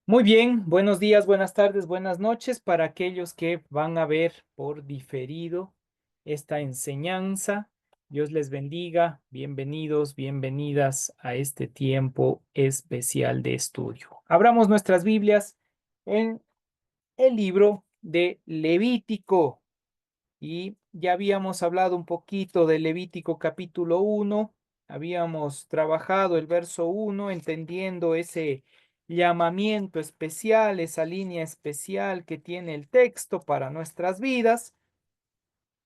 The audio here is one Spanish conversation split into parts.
Muy bien, buenos días, buenas tardes, buenas noches para aquellos que van a ver por diferido esta enseñanza. Dios les bendiga, bienvenidos, bienvenidas a este tiempo especial de estudio. Abramos nuestras Biblias en el libro de Levítico y ya habíamos hablado un poquito de Levítico capítulo 1. Habíamos trabajado el verso 1, entendiendo ese llamamiento especial, esa línea especial que tiene el texto para nuestras vidas.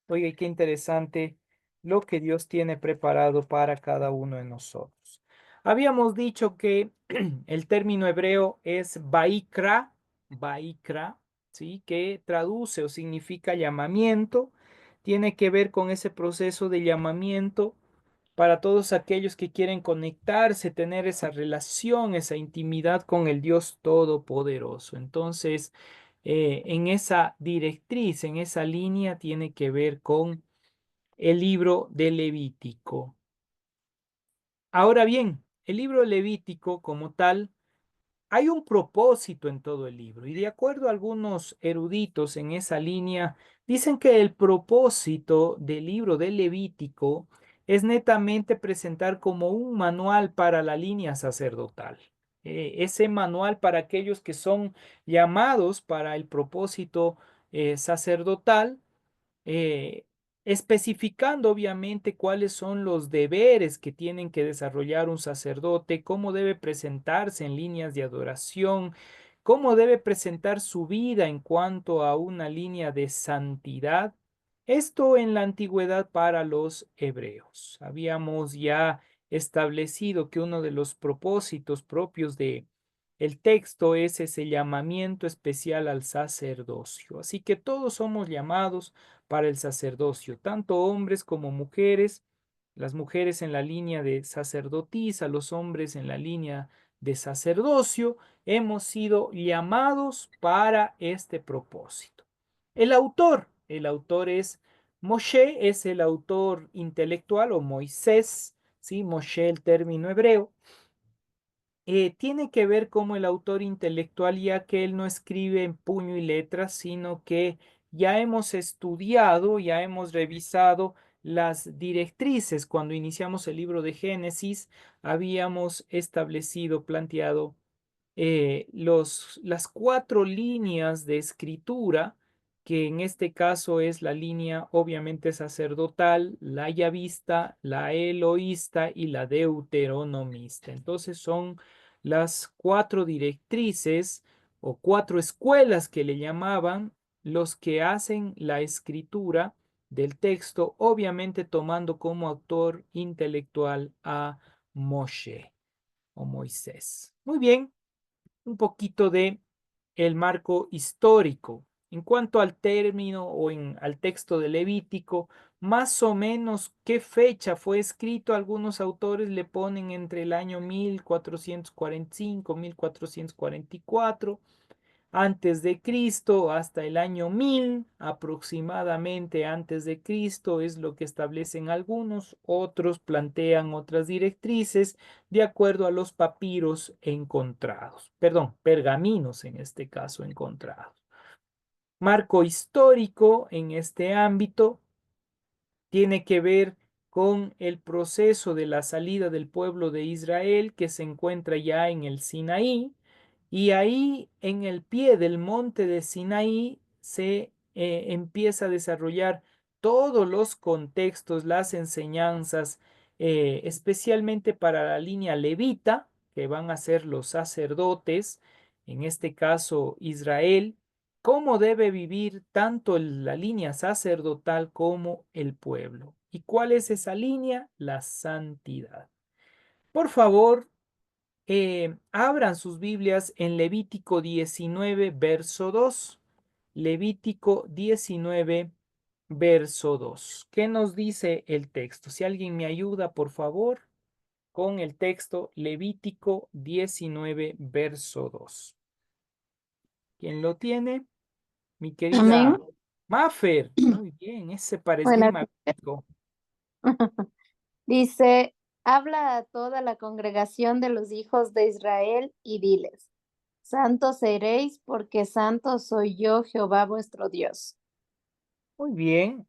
Oye, qué interesante lo que Dios tiene preparado para cada uno de nosotros. Habíamos dicho que el término hebreo es Baikra, ¿sí? Que traduce o significa llamamiento. Tiene que ver con ese proceso de llamamiento para todos aquellos que quieren conectarse, tener esa relación, esa intimidad con el Dios Todopoderoso. Entonces, en esa directriz, en esa línea, tiene que ver con el libro de Levítico. Ahora bien, el libro Levítico como tal, hay un propósito en todo el libro y de acuerdo a algunos eruditos en esa línea, dicen que el propósito del libro de Levítico es netamente presentar como un manual para la línea sacerdotal. Ese manual para aquellos que son llamados para el propósito sacerdotal, eh, especificando obviamente cuáles son los deberes que tienen que desarrollar un sacerdote, cómo debe presentarse en líneas de adoración, cómo debe presentar su vida en cuanto a una línea de santidad. Esto en la antigüedad para los hebreos. Habíamos ya establecido que uno de los propósitos propios de el texto es ese llamamiento especial al sacerdocio. Así que todos somos llamados para el sacerdocio, tanto hombres como mujeres, las mujeres en la línea de sacerdotisa, los hombres en la línea de sacerdocio, hemos sido llamados para este propósito. El autor es Moshe, es el autor intelectual o Moisés, ¿sí? Moshe, el término hebreo, tiene que ver como el autor intelectual, ya que él no escribe en puño y letras, sino que ya hemos estudiado, ya hemos revisado las directrices. Cuando iniciamos el libro de Génesis, habíamos establecido, planteado las cuatro líneas de escritura, que en este caso es la línea obviamente sacerdotal, la yavista, la eloísta y la deuteronomista. Entonces son las cuatro directrices o cuatro escuelas que le llamaban los que hacen la escritura del texto, obviamente tomando como autor intelectual a Moshe o Moisés. Muy bien, un poquito de el marco histórico. En cuanto al término o al texto de Levítico, más o menos qué fecha fue escrito, algunos autores le ponen entre el año 1445, 1444 antes de Cristo hasta el año 1000 aproximadamente antes de Cristo es lo que establecen algunos, otros plantean otras directrices de acuerdo a los papiros encontrados, perdón, pergaminos en este caso encontrados. Marco histórico en este ámbito tiene que ver con el proceso de la salida del pueblo de Israel que se encuentra ya en el Sinaí, y ahí en el pie del monte de Sinaí se empieza a desarrollar todos los contextos, las enseñanzas, especialmente para la línea levita, que van a ser los sacerdotes, en este caso Israel, cómo debe vivir tanto la línea sacerdotal como el pueblo. ¿Y cuál es esa línea? La santidad. Por favor, abran sus Biblias en Levítico 19, verso 2. Levítico 19, verso 2. ¿Qué nos dice el texto? Si alguien me ayuda, por favor, con el texto Levítico 19, verso 2. ¿Quién lo tiene? Mi Amén. querida Maffer. Muy bien, ese parece bien Buenas magnífico. Dice, habla a toda la congregación de los hijos de Israel y diles, Santos seréis porque santo soy yo, Jehová vuestro Dios. Muy bien,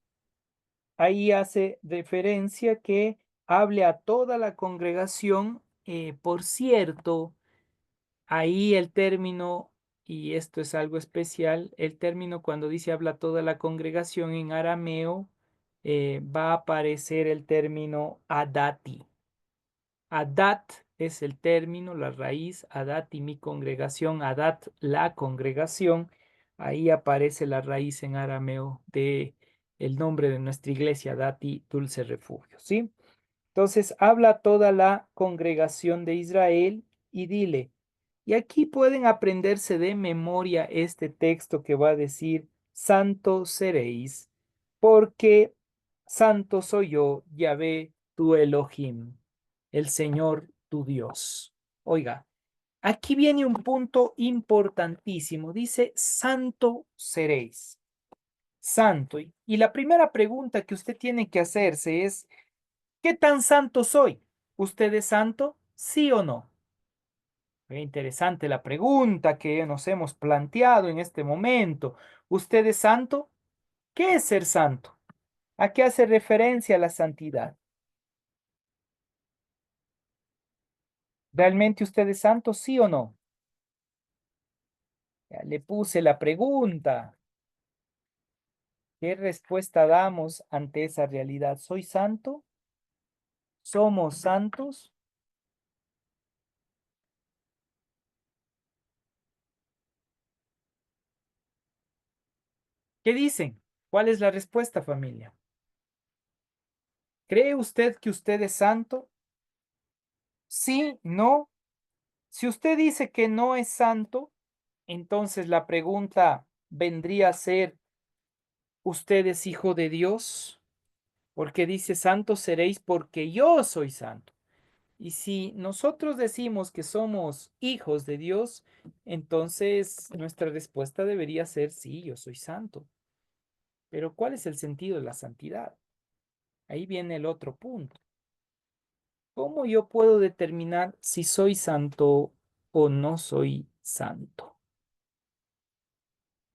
ahí hace referencia que hable a toda la congregación. Por cierto, ahí el término, y esto es algo especial, el término cuando dice habla a toda la congregación en arameo, va a aparecer el término adati. Adat es el término, la raíz, Adat y mi congregación, Adat la congregación. Ahí aparece la raíz en arameo de el nombre de nuestra iglesia, Adati, dulce refugio, ¿sí? Entonces habla toda la congregación de Israel y dile, y aquí pueden aprenderse de memoria este texto que va a decir, santo seréis, porque santo soy yo, Yahvé, tu Elohim, el Señor tu Dios. Oiga, aquí viene un punto importantísimo, dice, santo seréis, santo. Y la primera pregunta que usted tiene que hacerse es, ¿qué tan santo soy? ¿Usted es santo? ¿Sí o no? Qué interesante la pregunta que nos hemos planteado en este momento. ¿Usted es santo? ¿Qué es ser santo? ¿A qué hace referencia la santidad? ¿Realmente usted es santo? ¿Sí o no? Ya le puse la pregunta. ¿Qué respuesta damos ante esa realidad? ¿Soy santo? ¿Somos santos? ¿Qué dicen? ¿Cuál es la respuesta, familia? ¿Cree usted que usted es santo? Sí, no. Si usted dice que no es santo, entonces la pregunta vendría a ser, ¿usted es hijo de Dios? Porque dice, santos seréis porque yo soy santo. Y si nosotros decimos que somos hijos de Dios, entonces nuestra respuesta debería ser, sí, yo soy santo. Pero ¿cuál es el sentido de la santidad? Ahí viene el otro punto. ¿Cómo yo puedo determinar si soy santo o no soy santo?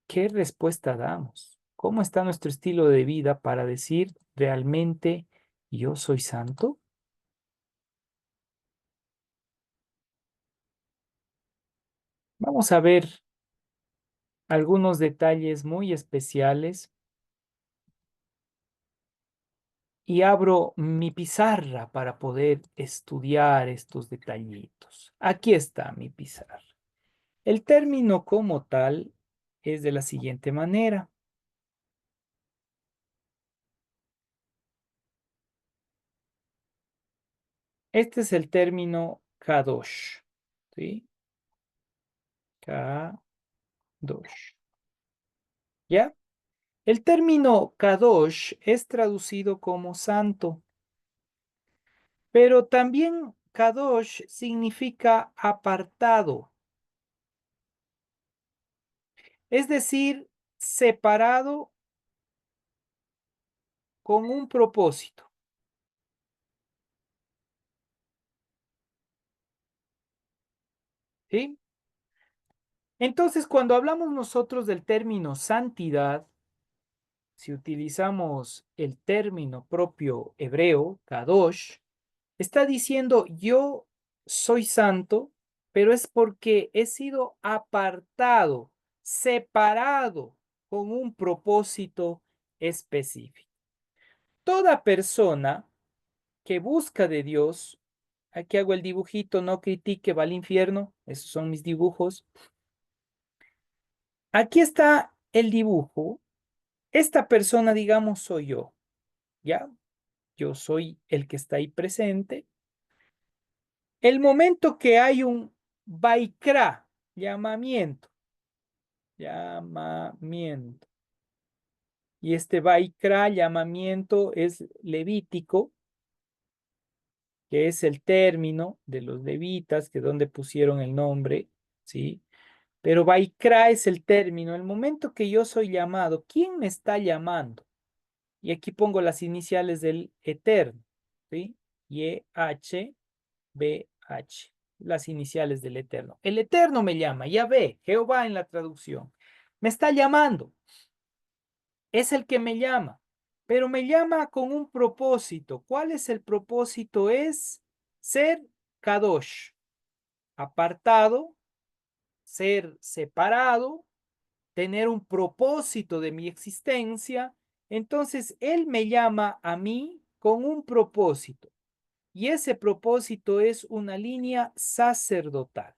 ¿Qué respuesta damos? ¿Cómo está nuestro estilo de vida para decir realmente yo soy santo? Vamos a ver algunos detalles muy especiales y abro mi pizarra para poder estudiar estos detallitos. Aquí está mi pizarra. El término como tal es de la siguiente manera. Este es el término kadosh, ¿sí? Kadosh, ¿ya? El término kadosh es traducido como santo, pero también kadosh significa apartado, es decir, separado con un propósito, ¿sí? Entonces, cuando hablamos nosotros del término santidad, si utilizamos el término propio hebreo, kadosh, está diciendo yo soy santo, pero es porque he sido apartado, separado con un propósito específico. Toda persona que busca de Dios, aquí hago el dibujito, no critique, va al infierno, esos son mis dibujos. Aquí está el dibujo. Esta persona, digamos, soy yo, ¿ya? Yo soy el que está ahí presente. El momento que hay un Baikra, llamamiento, llamamiento, y este Baikra, llamamiento, es levítico, que es el término de los levitas, que es donde pusieron el nombre, ¿sí? Pero Baikra es el término, el momento que yo soy llamado, ¿quién me está llamando? Y aquí pongo las iniciales del Eterno, ¿sí? YHBH. las iniciales del Eterno. El Eterno me llama, Yahvé, Jehová en la traducción. Me está llamando. Es el que me llama, pero me llama con un propósito. ¿Cuál es el propósito? Es ser Kadosh, apartado, ser separado, tener un propósito de mi existencia. Entonces, Él me llama a mí con un propósito. Y ese propósito es una línea sacerdotal.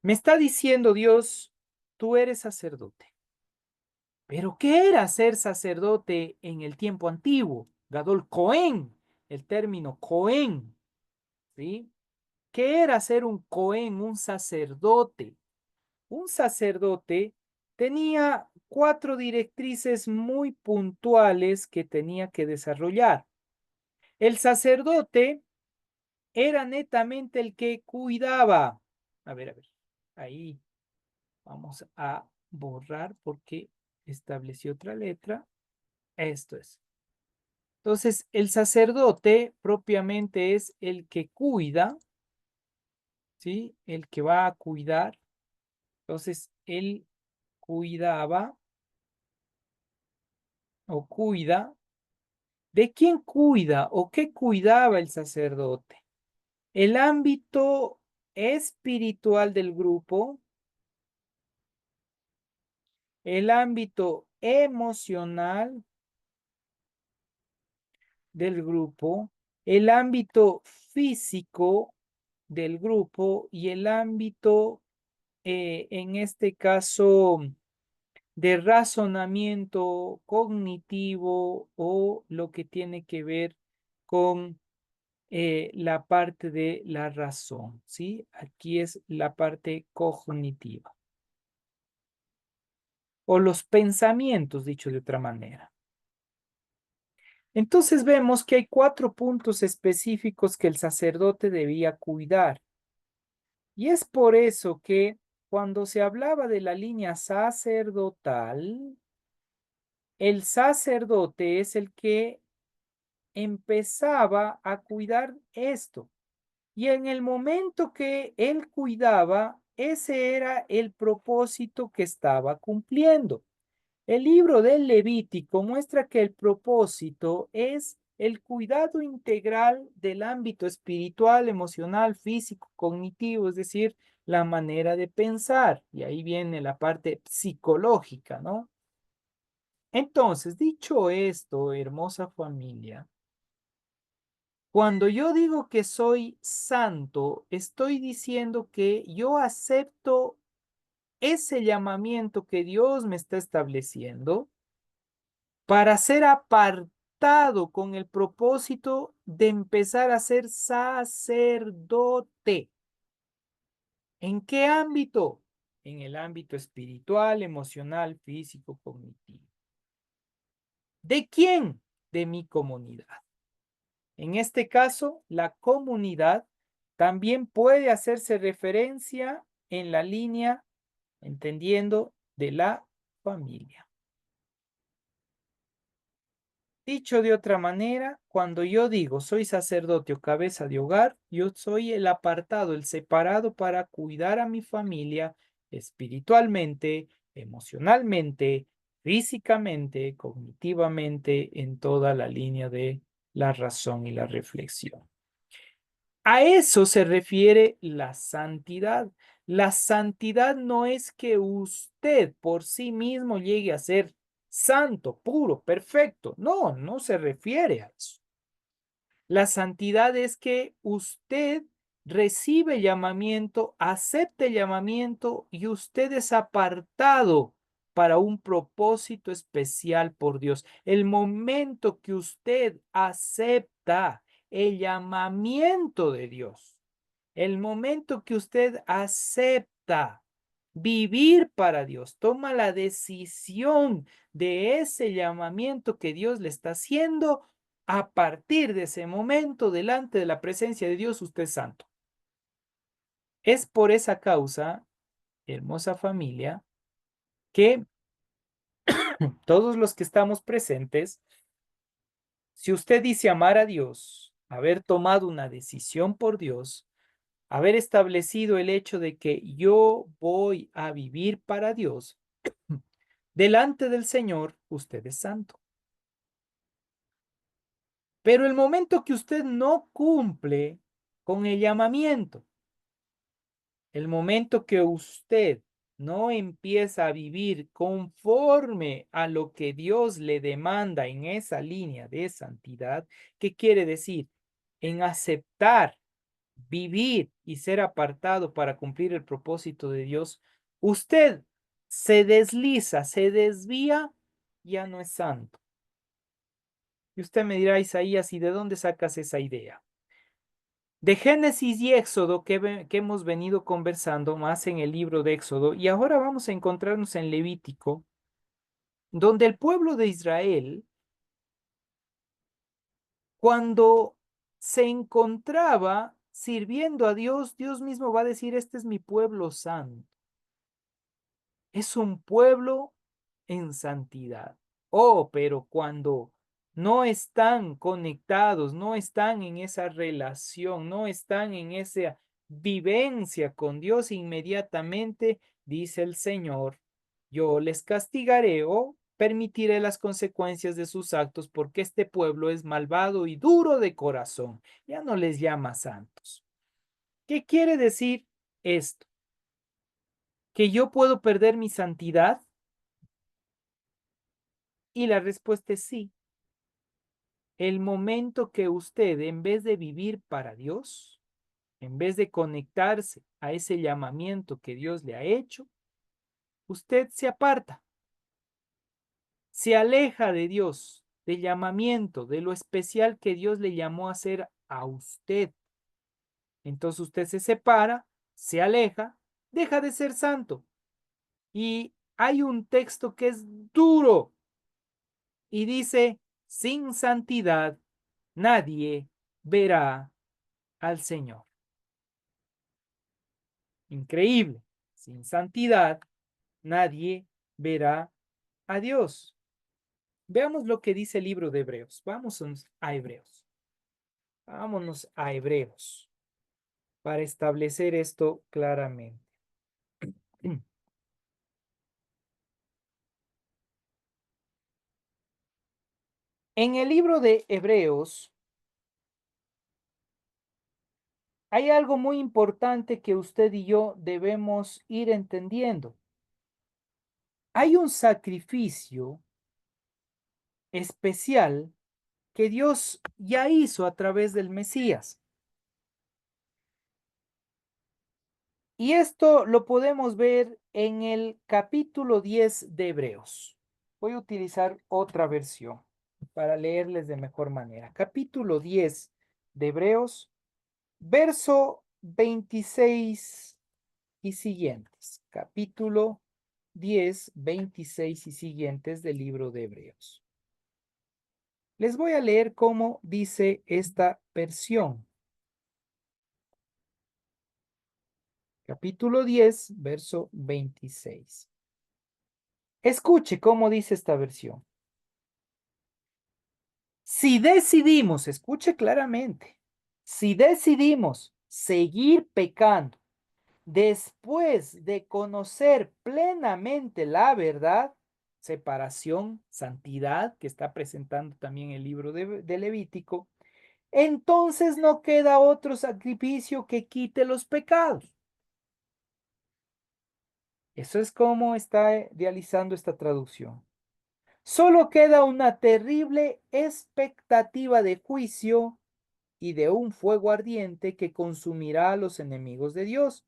Me está diciendo Dios, tú eres sacerdote. Pero ¿qué era ser sacerdote en el tiempo antiguo? Gadol Cohen, el término Cohen, ¿sí? ¿Qué era ser un Cohen, un sacerdote? Un sacerdote tenía 4 directrices muy puntuales que tenía que desarrollar. El sacerdote era netamente el que cuidaba. A ver, ahí vamos a borrar porque establecí otra letra. Esto es. Entonces, el sacerdote propiamente es el que cuida, ¿sí? El que va a cuidar. Entonces, él cuidaba o cuida. ¿De quién cuida o qué cuidaba el sacerdote? El ámbito espiritual del grupo, el ámbito emocional del grupo, el ámbito físico del grupo y el ámbito, en este caso, de razonamiento cognitivo o lo que tiene que ver con la parte de la razón, ¿sí? Aquí es la parte cognitiva o los pensamientos, dicho de otra manera. Entonces vemos que hay 4 puntos específicos que el sacerdote debía cuidar. Y es por eso que cuando se hablaba de la línea sacerdotal, el sacerdote es el que empezaba a cuidar esto. Y en el momento que él cuidaba, ese era el propósito que estaba cumpliendo. El libro del Levítico muestra que el propósito es el cuidado integral del ámbito espiritual, emocional, físico, cognitivo, es decir, la manera de pensar. Y ahí viene la parte psicológica, ¿no? Entonces, dicho esto, hermosa familia, cuando yo digo que soy santo, estoy diciendo que yo acepto ese llamamiento que Dios me está estableciendo para ser apartado con el propósito de empezar a ser sacerdote. ¿En qué ámbito? En el ámbito espiritual, emocional, físico, cognitivo. ¿De quién? De mi comunidad. En este caso, la comunidad también puede hacerse referencia en la línea, entendiendo, de la familia. Dicho de otra manera, cuando yo digo soy sacerdote o cabeza de hogar, yo soy el apartado, el separado para cuidar a mi familia espiritualmente, emocionalmente, físicamente, cognitivamente, en toda la línea de la razón y la reflexión. A eso se refiere la santidad. La santidad no es que usted por sí mismo llegue a ser santo, puro, perfecto. No, no se refiere a eso. La santidad es que usted recibe llamamiento, acepte llamamiento y usted es apartado para un propósito especial por Dios. El momento que usted acepta el llamamiento de Dios, el momento que usted acepta vivir para Dios, toma la decisión de ese llamamiento que Dios le está haciendo, a partir de ese momento, delante de la presencia de Dios, usted es santo. Es por esa causa, hermosa familia, que todos los que estamos presentes, si usted dice amar a Dios, haber tomado una decisión por Dios, haber establecido el hecho de que yo voy a vivir para Dios, delante del Señor, usted es santo. Pero el momento que usted no cumple con el llamamiento, el momento que usted no empieza a vivir conforme a lo que Dios le demanda en esa línea de santidad, ¿qué quiere decir? En aceptar, vivir y ser apartado para cumplir el propósito de Dios, usted se desliza, se desvía, ya no es santo. Y usted me dirá, Isaías, ¿y de dónde sacas esa idea? De Génesis y Éxodo que hemos venido conversando más en el libro de Éxodo y ahora vamos a encontrarnos en Levítico, donde el pueblo de Israel, cuando se encontraba sirviendo a Dios, Dios mismo va a decir, este es mi pueblo santo. Es un pueblo en santidad. Oh, pero cuando no están conectados, no están en esa relación, no están en esa vivencia con Dios, inmediatamente dice el Señor, yo les castigaré o permitiré las consecuencias de sus actos porque este pueblo es malvado y duro de corazón. Ya no les llama santos. ¿Qué quiere decir esto? ¿Que yo puedo perder mi santidad? Y la respuesta es sí. El momento que usted, en vez de vivir para Dios, en vez de conectarse a ese llamamiento que Dios le ha hecho, usted se aparta, se aleja de Dios, del llamamiento, de lo especial que Dios le llamó a hacer a usted. Entonces usted se separa, se aleja, deja de ser santo. Y hay un texto que es duro y dice, sin santidad nadie verá al Señor. Increíble. Sin santidad nadie verá a Dios. Veamos lo que dice el libro de Hebreos. Vámonos a Hebreos. Vámonos a Hebreos para establecer esto claramente. En el libro de Hebreos hay algo muy importante que usted y yo debemos ir entendiendo. Hay un sacrificio especial que Dios ya hizo a través del Mesías. Y esto lo podemos ver en el capítulo 10 de Hebreos. Voy a utilizar otra versión para leerles de mejor manera. Capítulo 10 de Hebreos, verso 26 y siguientes. Capítulo 10, 26 y siguientes del libro de Hebreos. Les voy a leer cómo dice esta versión. Capítulo 10, verso 26. Escuche cómo dice esta versión. Si decidimos, escuche claramente, si decidimos seguir pecando después de conocer plenamente la verdad, separación, santidad, que está presentando también el libro de Levítico, entonces no queda otro sacrificio que quite los pecados. Eso es como está realizando esta traducción. Solo queda una terrible expectativa de juicio y de un fuego ardiente que consumirá a los enemigos de Dios.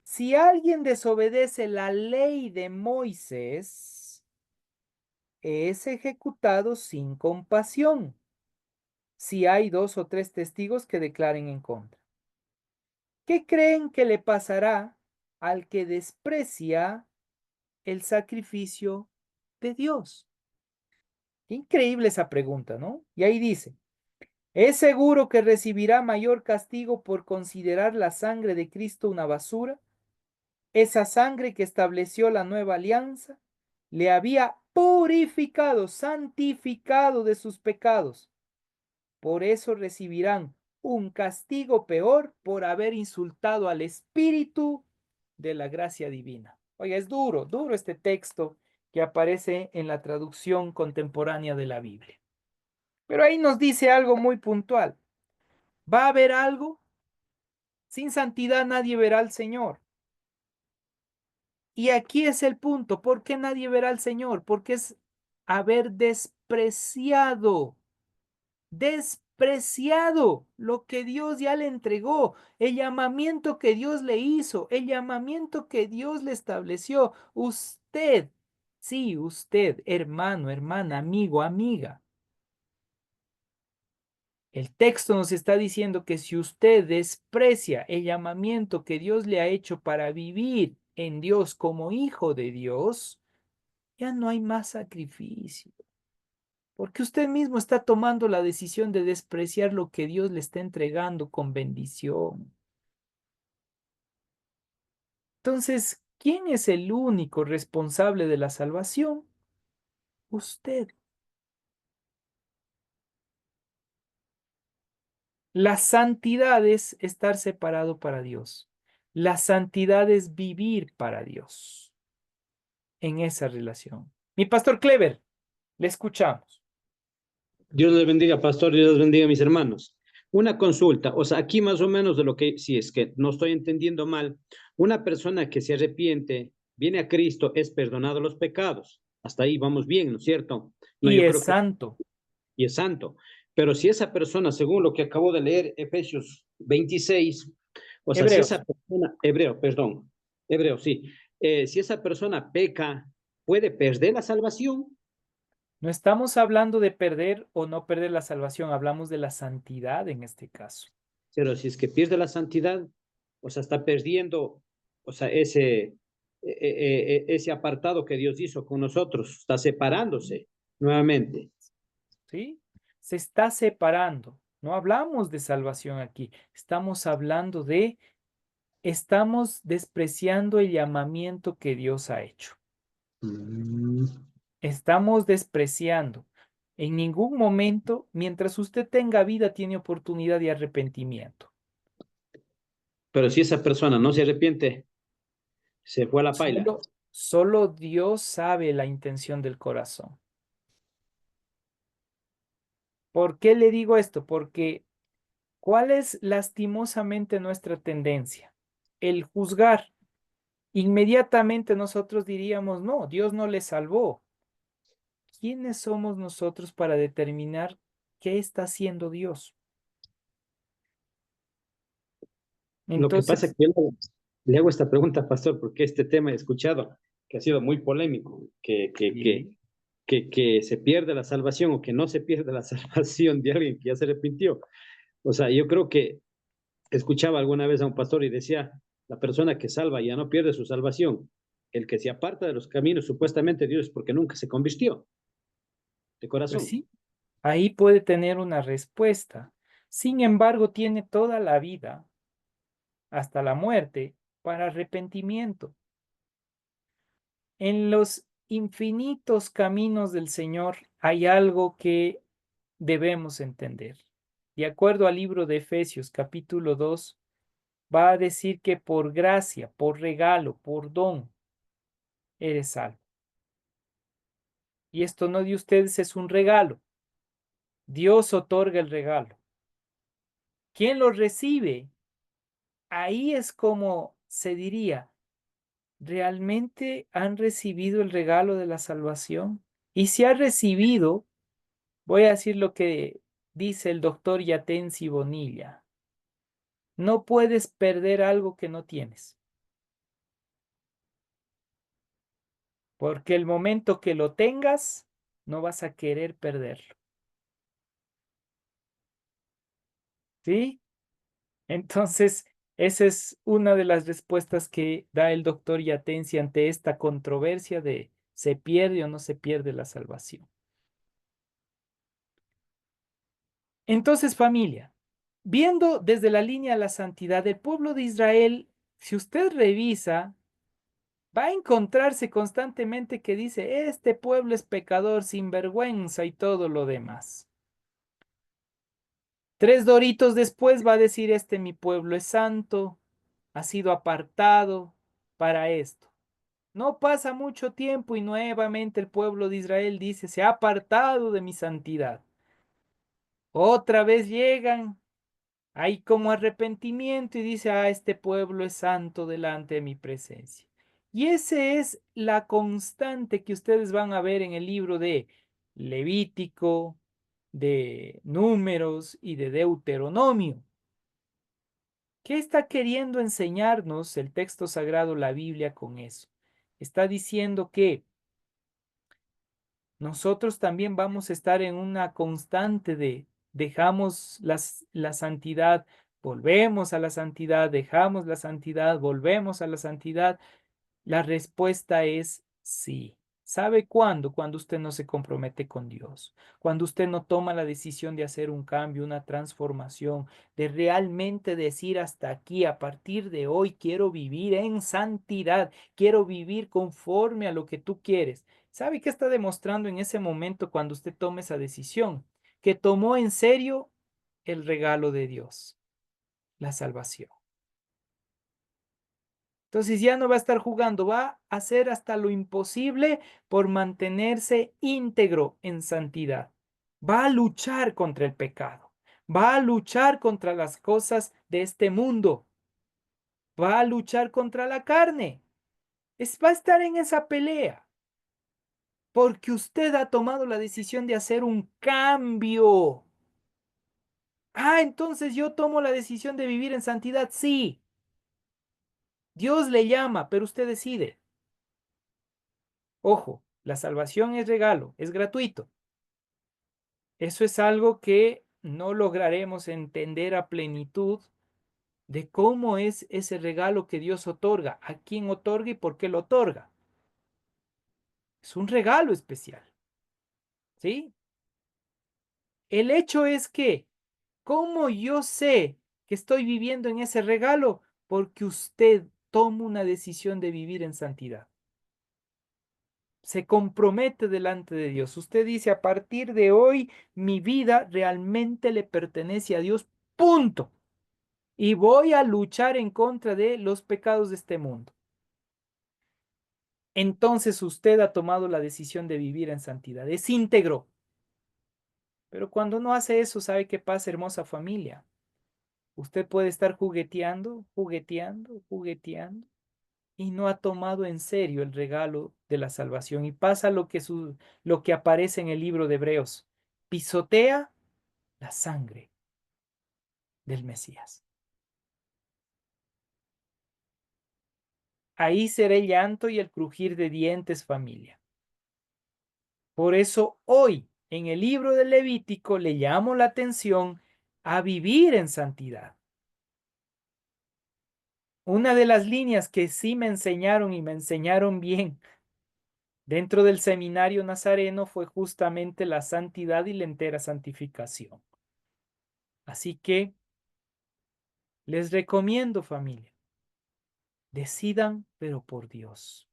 Si alguien desobedece la ley de Moisés, es ejecutado sin compasión, si hay 2 o 3 testigos que declaren en contra. ¿Qué creen que le pasará al que desprecia el sacrificio de Dios? Qué increíble esa pregunta, ¿no? Y ahí dice, ¿es seguro que recibirá mayor castigo por considerar la sangre de Cristo una basura? Esa sangre que estableció la nueva alianza le había purificado, santificado de sus pecados. Por eso recibirán un castigo peor por haber insultado al Espíritu de la gracia divina. Oiga, es duro, duro este texto que aparece en la traducción contemporánea de la Biblia. Pero ahí nos dice algo muy puntual. ¿Va a haber algo? Sin santidad nadie verá al Señor. Y aquí es el punto. ¿Por qué nadie verá al Señor? Porque es haber despreciado lo que Dios ya le entregó, el llamamiento que Dios le hizo, el llamamiento que Dios le estableció. Usted, sí, usted, hermano, hermana, amigo, amiga. El texto nos está diciendo que si usted desprecia el llamamiento que Dios le ha hecho para vivir en Dios como hijo de Dios, ya no hay más sacrificio, porque usted mismo está tomando la decisión de despreciar lo que Dios le está entregando con bendición. Entonces, ¿quién es el único responsable de la salvación? Usted. La santidad es estar separado para Dios. La santidad es vivir para Dios en esa relación. Mi pastor Clever, le escuchamos. Dios les bendiga, pastor, Dios les bendiga, mis hermanos. Una consulta, o sea, aquí más o menos de lo que, si es que no estoy entendiendo mal, una persona que se arrepiente, viene a Cristo, es perdonado los pecados. Hasta ahí vamos bien, ¿no es cierto? No, Y yo es creo que santo. y es santo. Pero si esa persona, según lo que acabo de leer, Efesios 26, o sea, si esa Hebreos. persona, hebreo, perdón, hebreo, sí, si esa persona peca, ¿puede perder la salvación? No estamos hablando de perder o no perder la salvación, hablamos de la santidad en este caso. Pero si es que pierde la santidad, o sea, está perdiendo, o sea, ese apartado que Dios hizo con nosotros, está separándose nuevamente. ¿Sí? Se está separando. No hablamos de salvación aquí, estamos hablando de, estamos despreciando el llamamiento que Dios ha hecho. Mm. Estamos despreciando. En ningún momento, mientras usted tenga vida, tiene oportunidad de arrepentimiento. Pero si esa persona no se arrepiente, se fue a la paila. Solo Dios sabe la intención del corazón. ¿Por qué le digo esto? Porque ¿cuál es lastimosamente nuestra tendencia? El juzgar. Inmediatamente nosotros diríamos, no, Dios no le salvó. ¿Quiénes somos nosotros para determinar qué está haciendo Dios? Lo que pasa es Entonces, que yo le hago esta pregunta, pastor, porque este tema he escuchado que ha sido muy polémico, sí, que se pierde la salvación o que no se pierde la salvación de alguien que ya se arrepintió. O sea, yo creo que escuchaba alguna vez a un pastor y decía, la persona que salva ya no pierde su salvación. El que se aparta de los caminos, supuestamente Dios, es porque nunca se convirtió de pues corazón. sí, ahí puede tener una respuesta. Sin embargo, tiene toda la vida, hasta la muerte, para arrepentimiento. En los infinitos caminos del Señor hay algo que debemos entender. De acuerdo al libro de Efesios, capítulo 2, va a decir que por gracia, por regalo, por don, eres salvo. Y esto no de ustedes es un regalo. Dios otorga el regalo. ¿Quién lo recibe? Ahí es como se diría, ¿realmente han recibido el regalo de la salvación? Y si ha recibido, voy a decir lo que dice el doctor Yatensi Bonilla. No puedes perder algo que no tienes, porque el momento que lo tengas, no vas a querer perderlo. ¿Sí? Entonces, esa es una de las respuestas que da el doctor Yatensi ante esta controversia de se pierde o no se pierde la salvación. Entonces, familia, viendo desde la línea de la santidad del pueblo de Israel, si usted revisa, va a encontrarse constantemente que dice, este pueblo es pecador, sinvergüenza y todo lo demás. 3 doritos después va a decir, mi pueblo es santo, ha sido apartado para esto. No pasa mucho tiempo y nuevamente el pueblo de Israel dice, se ha apartado de mi santidad. Otra vez llegan, hay como arrepentimiento y dice, este pueblo es santo delante de mi presencia. Y esa es la constante que ustedes van a ver en el libro de Levítico, de Números y de Deuteronomio. ¿Qué está queriendo enseñarnos el texto sagrado, la Biblia, con eso? Está diciendo que nosotros también vamos a estar en una constante de dejamos la santidad, volvemos a la santidad, dejamos la santidad, volvemos a la santidad. La respuesta es sí. ¿Sabe cuándo? Cuando usted no se compromete con Dios, cuando usted no toma la decisión de hacer un cambio, una transformación, de realmente decir hasta aquí, a partir de hoy quiero vivir en santidad, quiero vivir conforme a lo que tú quieres. ¿Sabe qué está demostrando en ese momento cuando usted toma esa decisión? Que tomó en serio el regalo de Dios, la salvación. Entonces ya no va a estar jugando, va a hacer hasta lo imposible por mantenerse íntegro en santidad. Va a luchar contra el pecado, va a luchar contra las cosas de este mundo, va a luchar contra la carne. Va a estar en esa pelea porque usted ha tomado la decisión de hacer un cambio. Entonces yo tomo la decisión de vivir en santidad. Sí, Dios le llama, pero usted decide. Ojo, la salvación es regalo, es gratuito. Eso es algo que no lograremos entender a plenitud de cómo es ese regalo que Dios otorga, a quién otorga y por qué lo otorga. Es un regalo especial, ¿sí? El hecho es que, ¿cómo yo sé que estoy viviendo en ese regalo? Porque usted toma una decisión de vivir en santidad. Se compromete delante de Dios. Usted dice, a partir de hoy, mi vida realmente le pertenece a Dios, punto. Y voy a luchar en contra de los pecados de este mundo. Entonces usted ha tomado la decisión de vivir en santidad. Es íntegro. Pero cuando no hace eso, ¿sabe qué pasa, hermosa familia? Usted puede estar jugueteando, jugueteando, jugueteando y no ha tomado en serio el regalo de la salvación. Y pasa lo que aparece en el libro de Hebreos. Pisotea la sangre del Mesías. Ahí será el llanto y el crujir de dientes, familia. Por eso hoy, en el libro de Levítico, le llamo la atención a vivir en santidad. Una de las líneas que sí me enseñaron y me enseñaron bien dentro del seminario nazareno fue justamente la santidad y la entera santificación. Así que les recomiendo, familia, decidan, pero por Dios.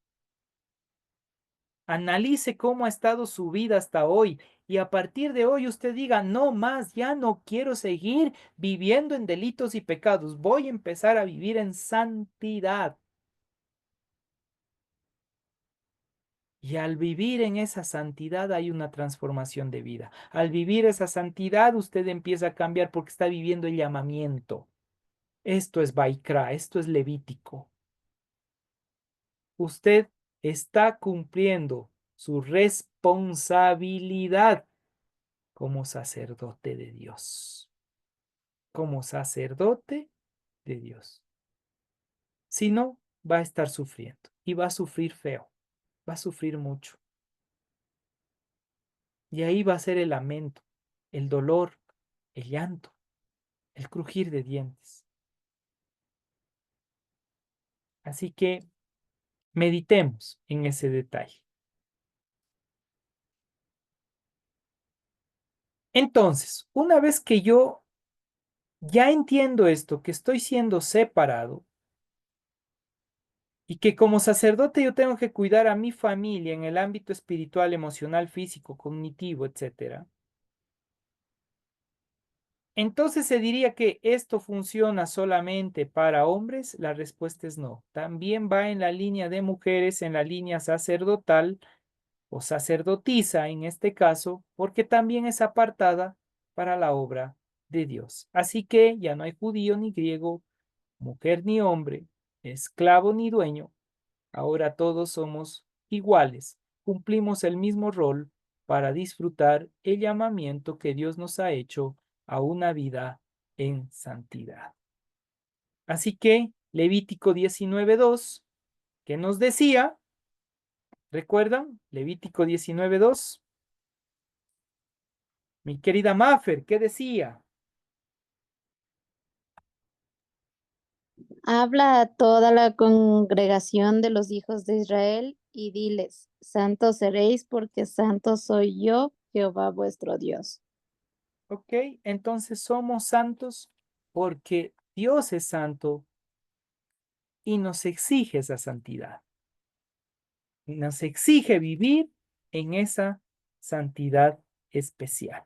Analice cómo ha estado su vida hasta hoy y a partir de hoy usted diga, no más, ya no quiero seguir viviendo en delitos y pecados, voy a empezar a vivir en santidad. Y al vivir en esa santidad hay una transformación de vida. Al vivir esa santidad usted empieza a cambiar porque está viviendo el llamamiento. Esto es Baikra, esto es Levítico. Usted está cumpliendo su responsabilidad como sacerdote de Dios. Como sacerdote de Dios. Si no, va a estar sufriendo y va a sufrir feo, va a sufrir mucho. Y ahí va a ser el lamento, el dolor, el llanto, el crujir de dientes. Así que meditemos en ese detalle. Entonces, una vez que yo ya entiendo esto, que estoy siendo separado y que como sacerdote yo tengo que cuidar a mi familia en el ámbito espiritual, emocional, físico, cognitivo, etcétera. Entonces se diría que esto funciona solamente para hombres. La respuesta es no. También va en la línea de mujeres, en la línea sacerdotal o sacerdotisa en este caso, porque también es apartada para la obra de Dios. Así que ya no hay judío ni griego, mujer ni hombre, esclavo ni dueño. Ahora todos somos iguales, cumplimos el mismo rol para disfrutar el llamamiento que Dios nos ha hecho a una vida en santidad. Así que Levítico 19:2, que nos decía, ¿recuerdan? Levítico 19:2. Mi querida Maffer, ¿qué decía? Habla a toda la congregación de los hijos de Israel y diles, santos seréis porque santo soy yo, Jehová vuestro Dios. Ok, entonces somos santos porque Dios es santo y nos exige esa santidad. Nos exige vivir en esa santidad especial.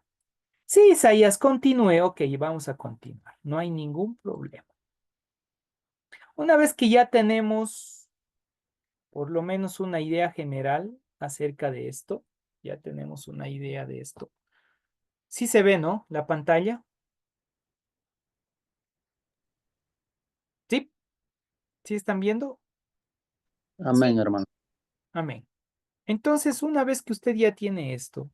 Sí, Isaías, continúe. Ok, vamos a continuar. No hay ningún problema. Una vez que ya tenemos por lo menos una idea general acerca de esto, ya tenemos una idea de esto. Sí se ve, ¿no? La pantalla. Sí, sí están viendo. Amén, hermano. Amén. Entonces, una vez que usted ya tiene esto,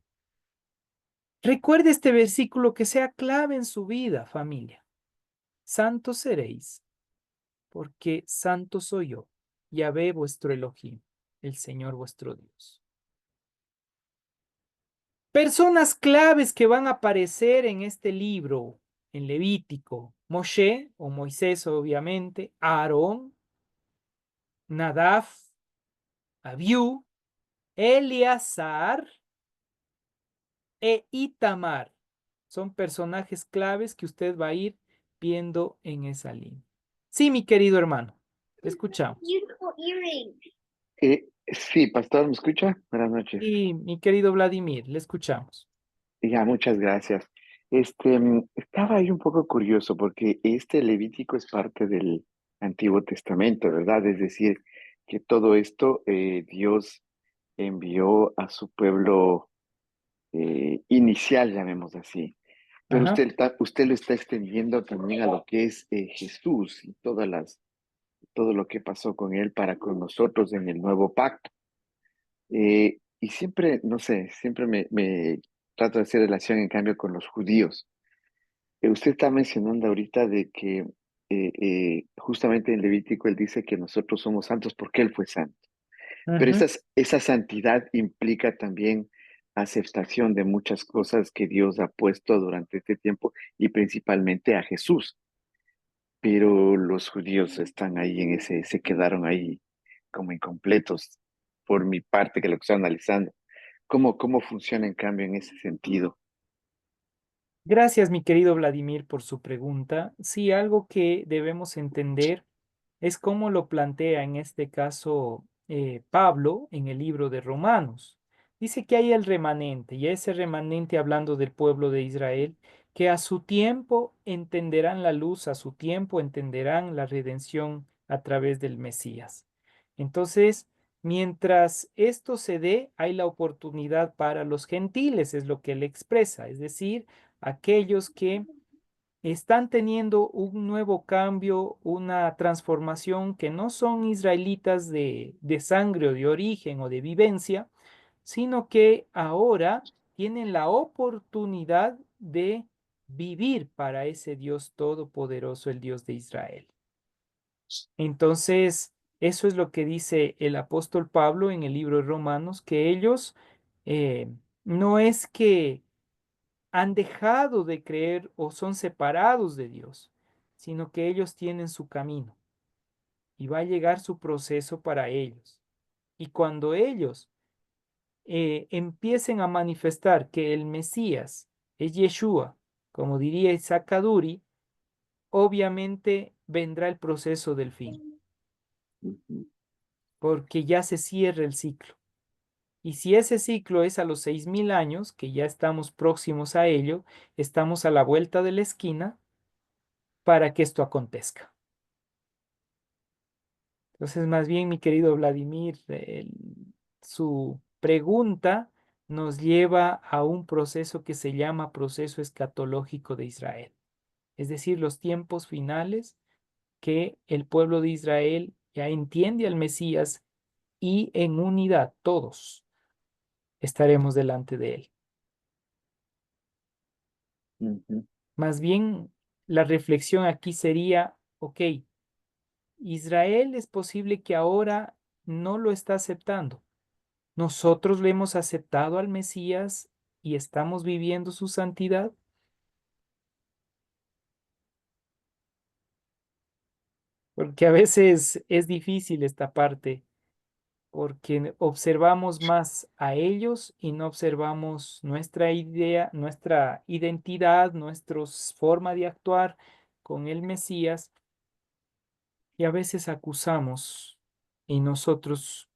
recuerde este versículo que sea clave en su vida, familia. Santos seréis, porque santo soy yo, Yahvé vuestro Elohim, el Señor vuestro Dios. Personas claves que van a aparecer en este libro, en Levítico, Moshe o Moisés, obviamente, Aarón, Nadab, Abiú, Eleazar e Itamar. Son personajes claves que usted va a ir viendo en esa línea. Sí, mi querido hermano, te escuchamos. Sí, pastor, ¿me escucha? Buenas noches. Y mi querido Vladimir, le escuchamos. Ya, muchas gracias. Estaba ahí un poco curioso porque este Levítico es parte del Antiguo Testamento, ¿verdad? Es decir, que todo esto Dios envió a su pueblo inicial, llamémoslo así. Pero Ajá. usted lo está extendiendo también a lo que es Jesús y todo lo que pasó con él para con nosotros en el nuevo pacto. Y siempre, no sé, siempre me trato de hacer relación en cambio con los judíos. Usted está mencionando ahorita de que justamente en Levítico él dice que nosotros somos santos porque él fue santo. Pero Ujú. esa santidad implica también aceptación de muchas cosas que Dios ha puesto durante este tiempo y principalmente a Jesús. Pero los judíos están ahí se quedaron ahí como incompletos por mi parte que lo que estoy analizando. ¿Cómo funciona en cambio en ese sentido? Gracias, mi querido Vladimir, por su pregunta. Sí, algo que debemos entender es cómo lo plantea en este caso Pablo en el libro de Romanos. Dice que hay el remanente, y ese remanente hablando del pueblo de Israel, que a su tiempo entenderán la luz, a su tiempo entenderán la redención a través del Mesías. Entonces, mientras esto se dé, hay la oportunidad para los gentiles, es lo que él expresa, es decir, aquellos que están teniendo un nuevo cambio, una transformación que no son israelitas de sangre o de origen o de vivencia, sino que ahora tienen la oportunidad de vivir para ese Dios todopoderoso, el Dios de Israel. Entonces, eso es lo que dice el apóstol Pablo en el libro de Romanos, que ellos no es que han dejado de creer o son separados de Dios, sino que ellos tienen su camino y va a llegar su proceso para ellos. Y cuando ellos empiecen a manifestar que el Mesías es Yeshua, como diría Isaac Kaduri, obviamente vendrá el proceso del fin, Ujú. porque ya se cierra el ciclo. Y si ese ciclo es a los 6000 años, que ya estamos próximos a ello, estamos a la vuelta de la esquina para que esto acontezca. Entonces, más bien, mi querido Vladimir, su pregunta nos lleva a un proceso que se llama proceso escatológico de Israel, es decir, los tiempos finales que el pueblo de Israel ya entiende al Mesías y en unidad todos estaremos delante de él. Ujú. Más bien, la reflexión aquí sería, ok, Israel es posible que ahora no lo está aceptando. Nosotros le hemos aceptado al Mesías y estamos viviendo su santidad. Porque a veces es difícil esta parte, porque observamos más a ellos y no observamos nuestra idea, nuestra identidad, nuestra forma de actuar con el Mesías, y a veces acusamos y nosotros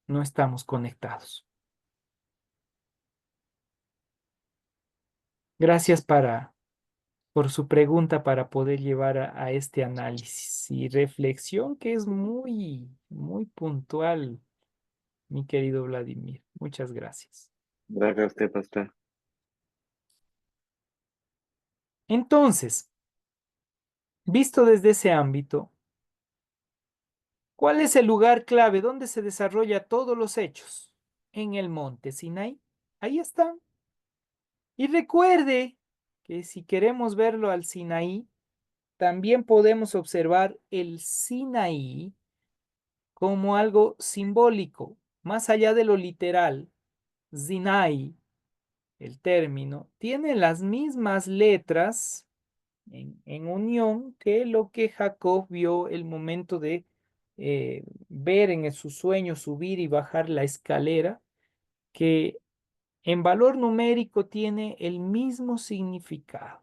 no estamos conectados. Gracias por su pregunta para poder llevar a este análisis y reflexión que es muy, muy puntual, mi querido Vladimir. Muchas gracias. Gracias a usted, pastor. Entonces, visto desde ese ámbito, ¿cuál es el lugar clave donde se desarrolla todos los hechos? En el monte Sinaí. Ahí están. Y recuerde que si queremos verlo al Sinaí, también podemos observar el Sinaí como algo simbólico, más allá de lo literal. Sinai, el término, tiene las mismas letras en unión que lo que Jacob vio el momento de ver su sueño subir y bajar la escalera, que en valor numérico tiene el mismo significado,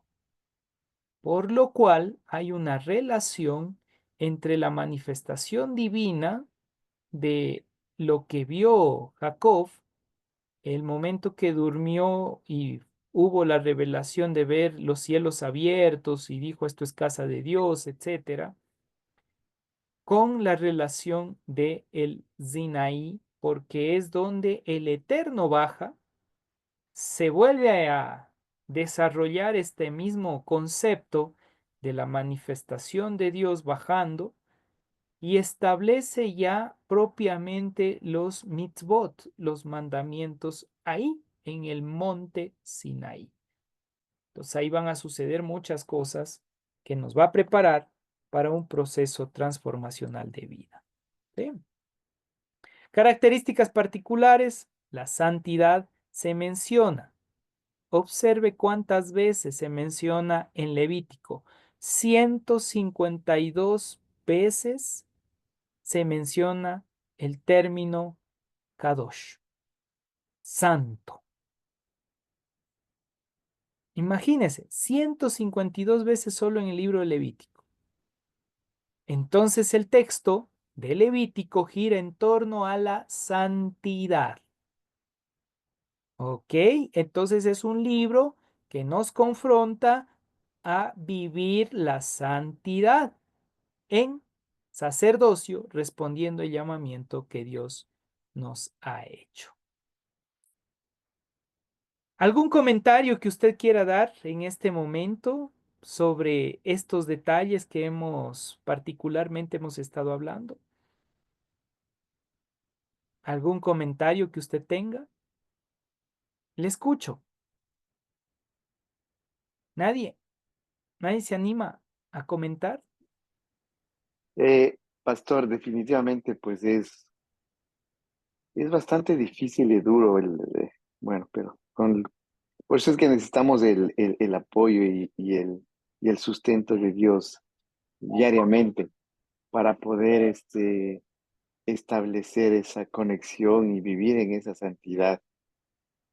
por lo cual hay una relación entre la manifestación divina de lo que vio Jacob, el momento que durmió y hubo la revelación de ver los cielos abiertos y dijo esto es casa de Dios, etcétera, con la relación de el Sinaí, porque es donde el Eterno baja, se vuelve a desarrollar este mismo concepto de la manifestación de Dios bajando y establece ya propiamente los mitzvot, los mandamientos ahí en el monte Sinaí. Entonces ahí van a suceder muchas cosas que nos va a preparar para un proceso transformacional de vida. ¿Sí? Características particulares, la santidad se menciona. Observe cuántas veces se menciona en Levítico. 152 veces se menciona el término Kadosh, santo. Imagínese, 152 veces solo en el libro de Levítico. Entonces el texto de Levítico gira en torno a la santidad. ¿Ok? Entonces es un libro que nos confronta a vivir la santidad en sacerdocio, respondiendo el llamamiento que Dios nos ha hecho. ¿Algún comentario que usted quiera dar en este momento sobre estos detalles que particularmente hemos estado hablando? ¿Algún comentario que usted tenga? Le escucho. Nadie, nadie se anima a comentar. Pastor, definitivamente, pues es bastante difícil y duro bueno, pero por eso es que necesitamos el apoyo y el sustento de Dios diariamente para poder establecer esa conexión y vivir en esa santidad.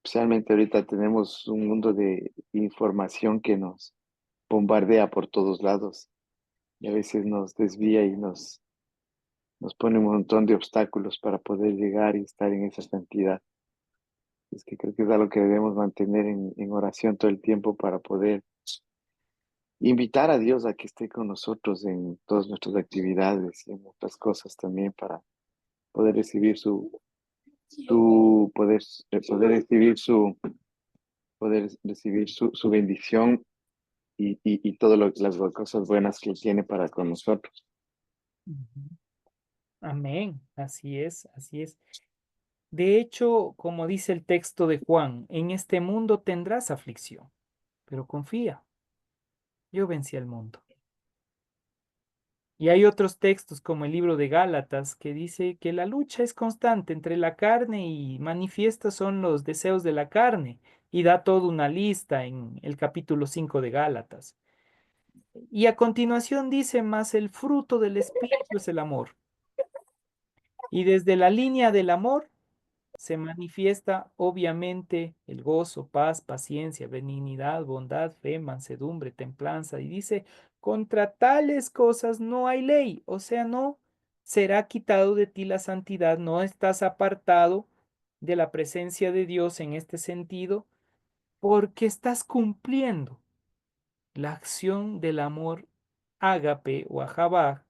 Especialmente ahorita tenemos un mundo de información que nos bombardea por todos lados y a veces nos desvía y nos pone un montón de obstáculos para poder llegar y estar en esa santidad. Es que creo que es algo que debemos mantener en oración todo el tiempo para poder invitar a Dios a que esté con nosotros en todas nuestras actividades y en otras cosas también para poder recibir poder recibir su bendición y todas las cosas buenas que Él tiene para con nosotros. Ujú. Amén. Así es, así es. De hecho, como dice el texto de Juan, en este mundo tendrás aflicción, pero confía, yo vencí al mundo. Y hay otros textos como el libro de Gálatas que dice que la lucha es constante entre la carne y manifiestas son los deseos de la carne y da toda una lista en el capítulo 5 de Gálatas. Y a continuación dice, más el fruto del Espíritu es el amor. Y desde la línea del amor se manifiesta obviamente el gozo, paz, paciencia, benignidad, bondad, fe, mansedumbre, templanza. Y dice, contra tales cosas no hay ley, o sea, no será quitado de ti la santidad, no estás apartado de la presencia de Dios en este sentido, porque estás cumpliendo la acción del amor ágape o ajabá,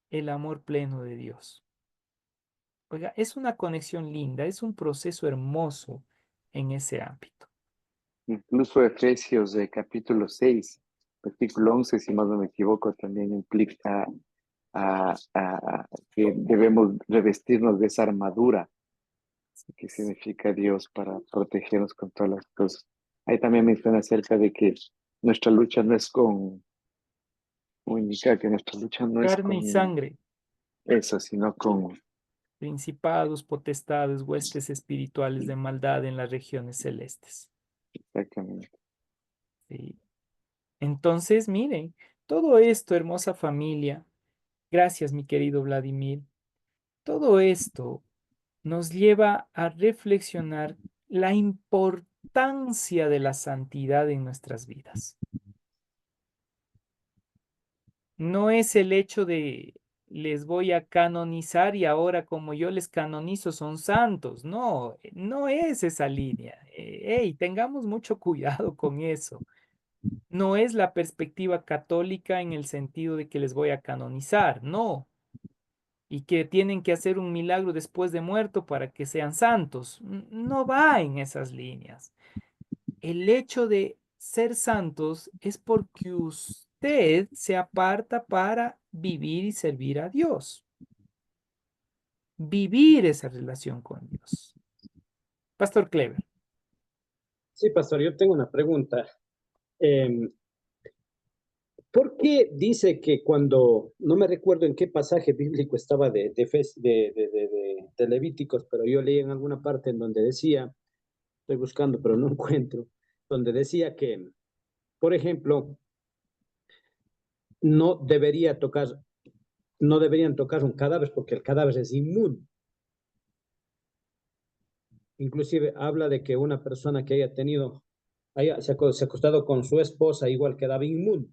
el amor pleno de Dios. Oiga, es una conexión linda, es un proceso hermoso en ese ámbito. Incluso Efesios de capítulo 6 versículo 11 si más no me equivoco, también implica que debemos revestirnos de esa armadura que significa Dios para protegernos con todas las cosas. Ahí también menciona acerca de que nuestra lucha no es indica que nuestra lucha no es Carne y con sangre, eso, sino con principados, potestades, huestes espirituales de maldad en las regiones celestes. exactamente. Sí. Entonces, miren, todo esto, hermosa familia, gracias, mi querido Vladimir, todo esto nos lleva a reflexionar la importancia de la santidad en nuestras vidas. No es el hecho de les voy a canonizar y ahora como yo les canonizo son santos. No, no es esa línea. Hey, tengamos mucho cuidado con eso. No es la perspectiva católica en el sentido de que les voy a canonizar, no. Y que tienen que hacer un milagro después de muerto para que sean santos. No va en esas líneas. El hecho de ser santos es porque usted se aparta para vivir y servir a Dios. Vivir esa relación con Dios. Pastor Clever. Sí, pastor, yo tengo una pregunta. Em, ¿Por qué dice que cuando, no me recuerdo en qué pasaje bíblico estaba de Levíticos, pero yo leí en alguna parte en donde decía, estoy buscando, pero no encuentro, donde decía que, por ejemplo, no debería tocar, no deberían tocar un cadáver porque el cadáver es inmundo. Inclusive habla de que una persona que haya tenido, se ha acostado con su esposa, igual quedaba inmundo.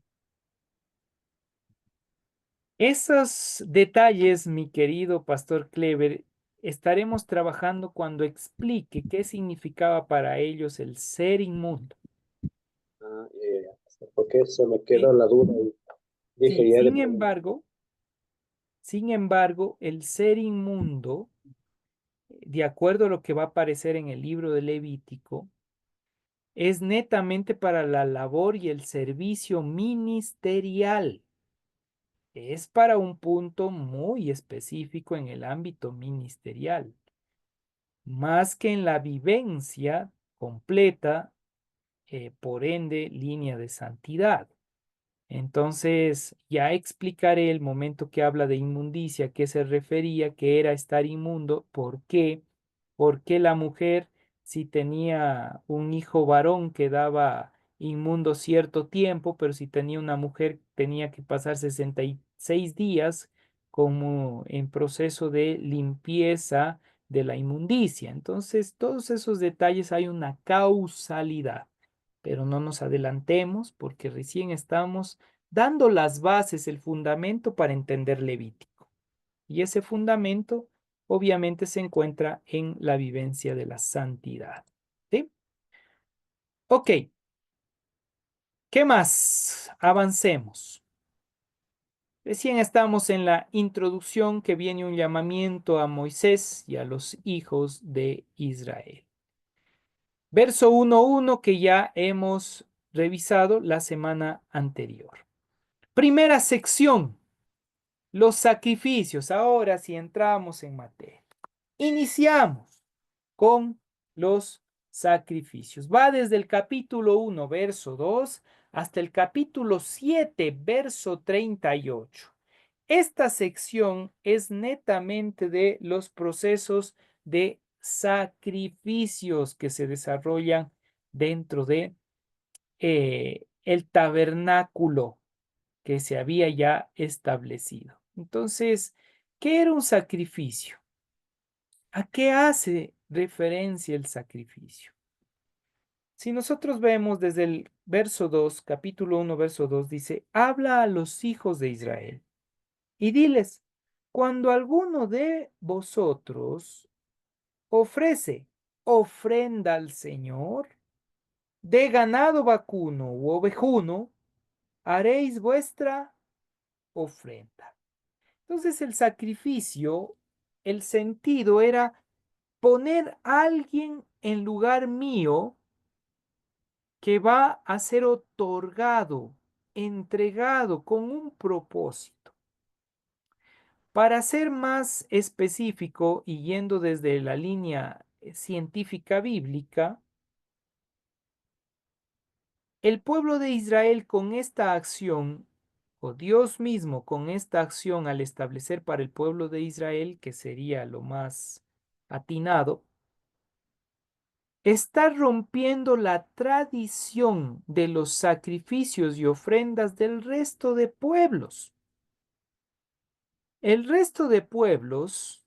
Esos detalles, mi querido Pastor Clever, estaremos trabajando cuando explique qué significaba para ellos el ser inmundo. Ah, porque eso me ¿Sí? quedó la duda y Sí, dije, ya le pregunto. sin embargo, el ser inmundo, de acuerdo a lo que va a aparecer en el libro de Levítico, es netamente para la labor y el servicio ministerial. Es para un punto muy específico en el ámbito ministerial, más que en la vivencia completa, por ende, línea de santidad. Entonces, ya explicaré el momento que habla de inmundicia, qué se refería, que era estar inmundo, por qué, porque la mujer, si tenía un hijo varón, quedaba inmundo cierto tiempo, pero si tenía una mujer, tenía que pasar 66 días como en proceso de limpieza de la inmundicia. Entonces, todos esos detalles hay una causalidad, pero no nos adelantemos porque recién estamos dando las bases, el fundamento para entender Levítico. Y ese fundamento obviamente se encuentra en la vivencia de la santidad. Ok, ¿qué más? Avancemos. Recién estamos en la introducción que viene un llamamiento a Moisés y a los hijos de Israel. Verso 1:1 que ya hemos revisado la semana anterior. Primera sección, los sacrificios. Ahora sí entramos en materia. Iniciamos con los sacrificios. Va desde el capítulo 1, verso 2, hasta el capítulo 7, verso 38. Esta sección es netamente de los procesos de sacrificios que se desarrollan dentro de el tabernáculo que se había ya establecido. Entonces, ¿qué era un sacrificio? ¿A qué hace referencia el sacrificio? Si nosotros vemos desde el verso 2, capítulo 1, verso 2, dice, habla a los hijos de Israel y diles, cuando alguno de vosotros ofrece ofrenda al Señor de ganado vacuno u ovejuno, haréis vuestra ofrenda. Entonces el sacrificio, el sentido era poner a alguien en lugar mío que va a ser otorgado, entregado con un propósito. Para ser más específico y yendo desde la línea científica bíblica, el pueblo de Israel con esta acción, o Dios mismo con esta acción al establecer para el pueblo de Israel, que sería lo más atinado, está rompiendo la tradición de los sacrificios y ofrendas del resto de pueblos. El resto de pueblos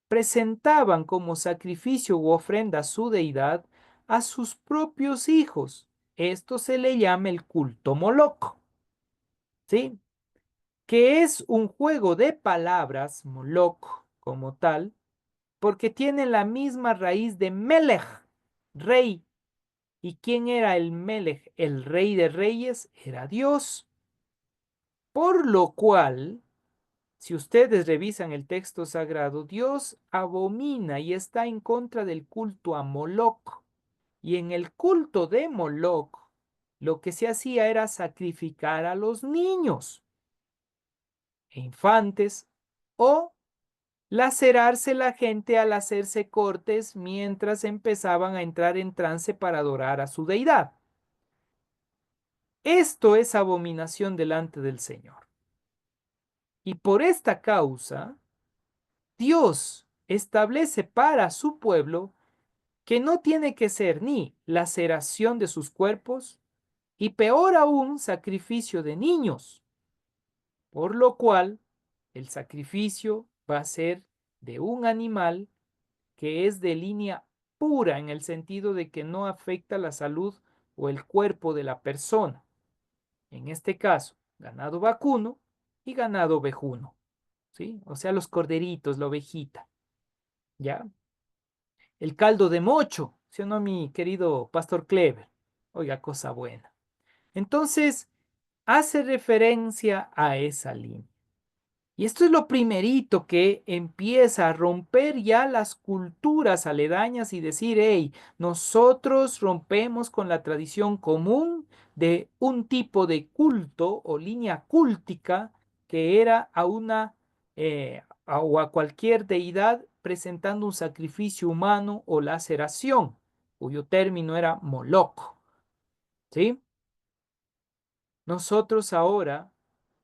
presentaban como sacrificio u ofrenda a su deidad a sus propios hijos. Esto se le llama el culto Moloc, ¿sí? Que es un juego de palabras, Moloc como tal, porque tiene la misma raíz de Melech, rey. ¿Y quién era el Melech? El rey de reyes era Dios. Por lo cual, si ustedes revisan el texto sagrado, Dios abomina y está en contra del culto a Moloc. Y en el culto de Moloc, lo que se hacía era sacrificar a los niños e infantes o lacerarse la gente al hacerse cortes mientras empezaban a entrar en trance para adorar a su deidad. Esto es abominación delante del Señor. Y por esta causa, Dios establece para su pueblo que no tiene que ser ni laceración de sus cuerpos y peor aún sacrificio de niños, por lo cual el sacrificio va a ser de un animal que es de línea pura en el sentido de que no afecta la salud o el cuerpo de la persona. En este caso, ganado vacuno y ganado ovejuno, ¿sí? O sea, los corderitos, la ovejita, ¿ya? El caldo de mocho, ¿sí o no, mi querido Pastor Clever? Oiga, cosa buena. Entonces, hace referencia a esa línea. Y esto es lo primerito que empieza a romper ya las culturas aledañas y decir, hey, nosotros rompemos con la tradición común de un tipo de culto o línea cúltica que era a una o a cualquier deidad presentando un sacrificio humano o laceración, cuyo término era Moloch, ¿sí? Nosotros ahora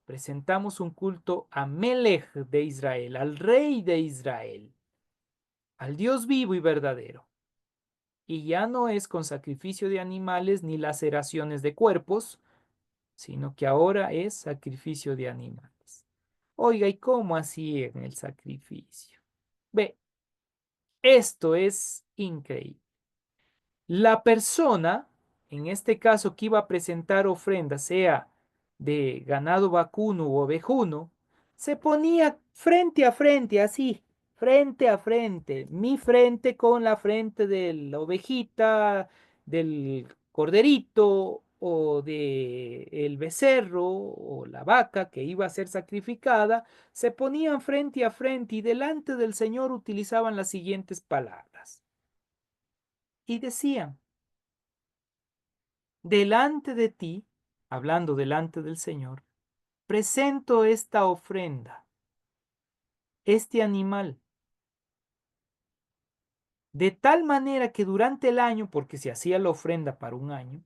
presentamos un culto a Melech de Israel, al rey de Israel, al Dios vivo y verdadero. Y ya no es con sacrificio de animales ni laceraciones de cuerpos, sino que ahora es sacrificio de animales. Oiga, ¿y cómo así en el sacrificio? Ve, esto es increíble. La persona, en este caso que iba a presentar ofrenda, sea de ganado vacuno u ovejuno, se ponía frente a frente, así, frente a frente, mi frente con la frente de la ovejita, del corderito o de el becerro o la vaca que iba a ser sacrificada, se ponían frente a frente y delante del Señor utilizaban las siguientes palabras. Y decían, delante de ti, hablando delante del Señor, presento esta ofrenda, este animal, de tal manera que durante el año, porque se hacía la ofrenda para un año,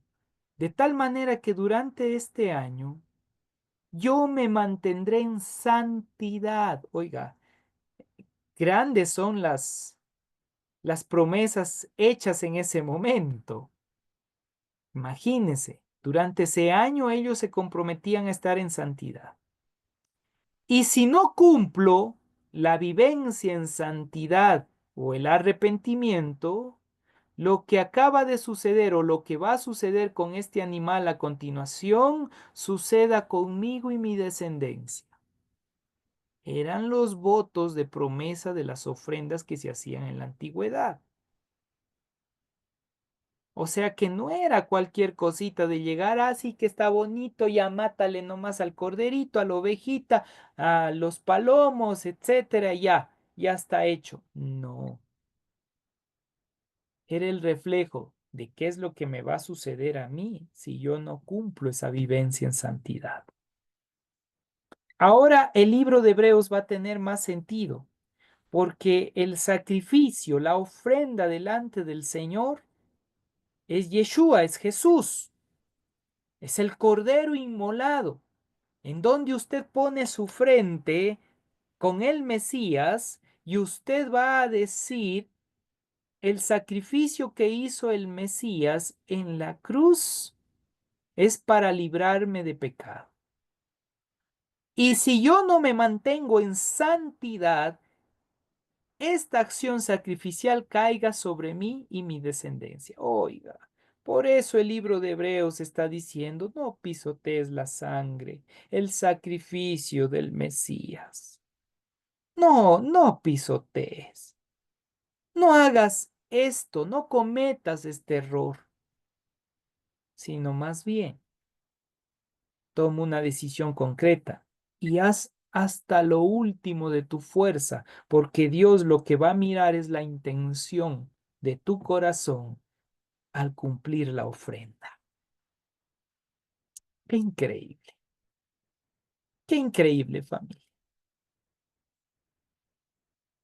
de tal manera que durante este año yo me mantendré en santidad. Oiga, grandes son las promesas hechas en ese momento. Imagínense, durante ese año ellos se comprometían a estar en santidad. Y si no cumplo la vivencia en santidad o el arrepentimiento, lo que acaba de suceder o lo que va a suceder con este animal a continuación, suceda conmigo y mi descendencia. Eran los votos de promesa de las ofrendas que se hacían en la antigüedad. O sea que no era cualquier cosita de llegar así que está bonito, ya mátale nomás al corderito, a la ovejita, a los palomos, etcétera, ya está hecho. No, era el reflejo de qué es lo que me va a suceder a mí si yo no cumplo esa vivencia en santidad. Ahora el libro de Hebreos va a tener más sentido, porque el sacrificio, la ofrenda delante del Señor es Yeshua, es Jesús, es el Cordero inmolado, en donde usted pone su frente con el Mesías y usted va a decir el sacrificio que hizo el Mesías en la cruz es para librarme de pecado. Y si yo no me mantengo en santidad, esta acción sacrificial caiga sobre mí y mi descendencia. Oiga, por eso el libro de Hebreos está diciendo, no pisotees la sangre, el sacrificio del Mesías. No, no pisotees. No hagas esto, no cometas este error, sino más bien toma una decisión concreta y haz hasta lo último de tu fuerza, porque Dios lo que va a mirar es la intención de tu corazón al cumplir la ofrenda. Qué increíble familia.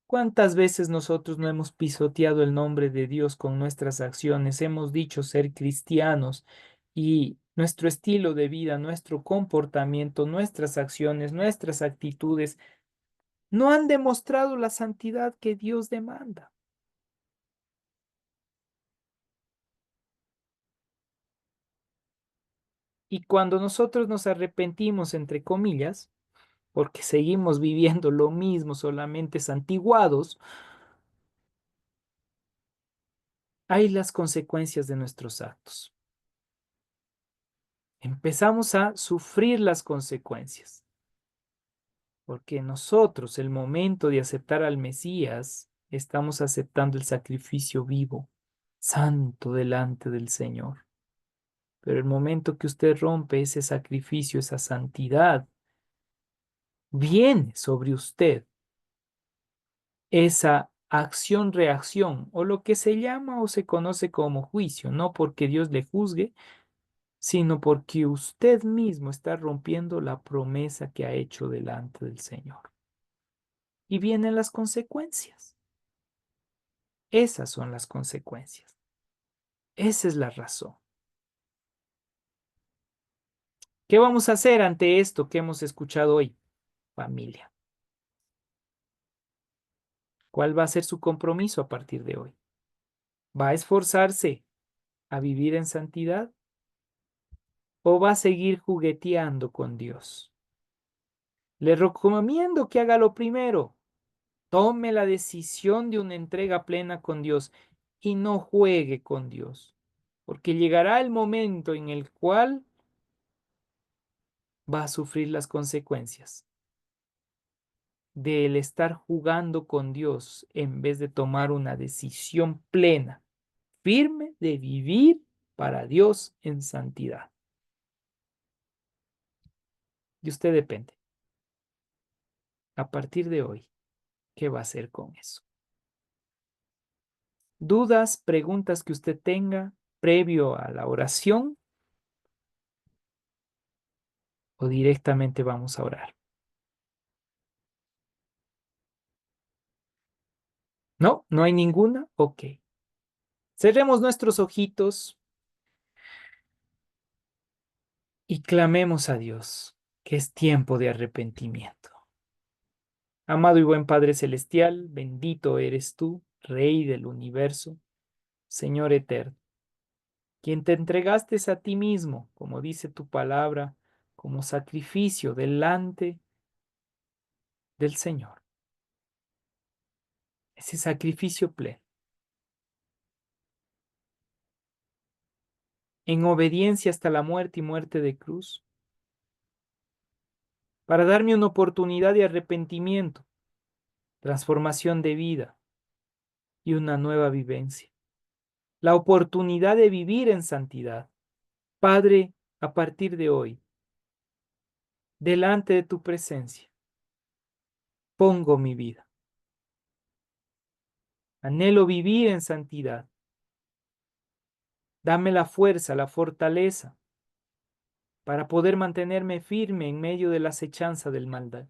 ¿Cuántas veces nosotros no hemos pisoteado el nombre de Dios con nuestras acciones? Hemos dicho ser cristianos y nuestro estilo de vida, nuestro comportamiento, nuestras acciones, nuestras actitudes no han demostrado la santidad que Dios demanda. Y cuando nosotros nos arrepentimos, entre comillas, porque seguimos viviendo lo mismo, solamente santiguados, hay las consecuencias de nuestros actos. Empezamos a sufrir las consecuencias, porque nosotros, el momento de aceptar al Mesías, estamos aceptando el sacrificio vivo, santo delante del Señor. Pero el momento que usted rompe ese sacrificio, esa santidad, viene sobre usted esa acción-reacción o lo que se llama o se conoce como juicio, no porque Dios le juzgue, sino porque usted mismo está rompiendo la promesa que ha hecho delante del Señor. Y vienen las consecuencias. Esas son las consecuencias. Esa es la razón. ¿Qué vamos a hacer ante esto que hemos escuchado hoy, familia? ¿Cuál va a ser su compromiso a partir de hoy? ¿Va a esforzarse a vivir en santidad o va a seguir jugueteando con Dios? Le recomiendo que haga lo primero. Tome la decisión de una entrega plena con Dios y no juegue con Dios, porque llegará el momento en el cual va a sufrir las consecuencias del estar jugando con Dios en vez de tomar una decisión plena, firme de vivir para Dios en santidad. De usted depende. A partir de hoy, ¿qué va a hacer con eso? ¿Dudas, preguntas que usted tenga previo a la oración? ¿O directamente vamos a orar? ¿No? ¿No hay ninguna? Ok. Cerremos nuestros ojitos y clamemos a Dios, que es tiempo de arrepentimiento. Amado y buen Padre Celestial, bendito eres tú, Rey del universo, Señor eterno, quien te entregaste a ti mismo, como dice tu palabra, como sacrificio delante del Señor. Ese sacrificio pleno, en obediencia hasta la muerte y muerte de cruz, para darme una oportunidad de arrepentimiento, transformación de vida y una nueva vivencia. La oportunidad de vivir en santidad. Padre, a partir de hoy, delante de tu presencia, pongo mi vida. Anhelo vivir en santidad. Dame la fuerza, la fortaleza para poder mantenerme firme en medio de la acechanza del maldad.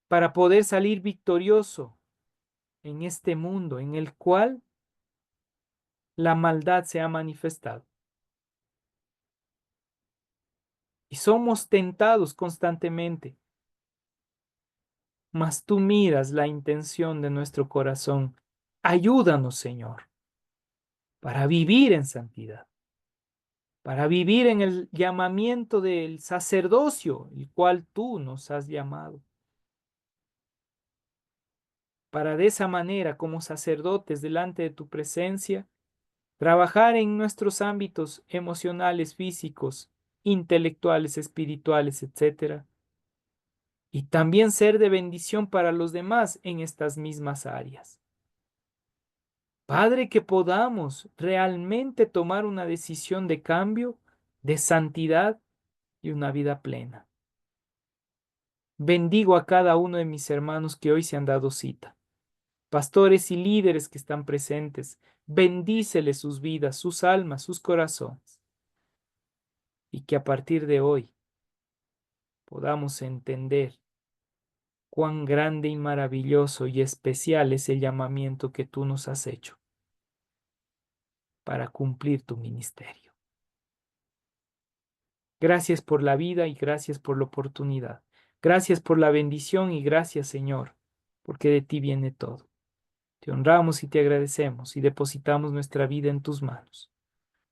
Para poder salir victorioso en este mundo en el cual la maldad se ha manifestado. Y somos tentados constantemente, mas tú miras la intención de nuestro corazón. Ayúdanos, Señor, para vivir en santidad, para vivir en el llamamiento del sacerdocio, el cual tú nos has llamado. Para de esa manera, como sacerdotes delante de tu presencia, trabajar en nuestros ámbitos emocionales, físicos, intelectuales, espirituales, etcétera, y también ser de bendición para los demás en estas mismas áreas. Padre, que podamos realmente tomar una decisión de cambio, de santidad y una vida plena. Bendigo a cada uno de mis hermanos que hoy se han dado cita, pastores y líderes que están presentes. Bendíceles sus vidas, sus almas, sus corazones, y que a partir de hoy podamos entender cuán grande y maravilloso y especial es el llamamiento que tú nos has hecho para cumplir tu ministerio. Gracias por la vida y gracias por la oportunidad. Gracias por la bendición y gracias, Señor, porque de ti viene todo. Te honramos y te agradecemos y depositamos nuestra vida en tus manos.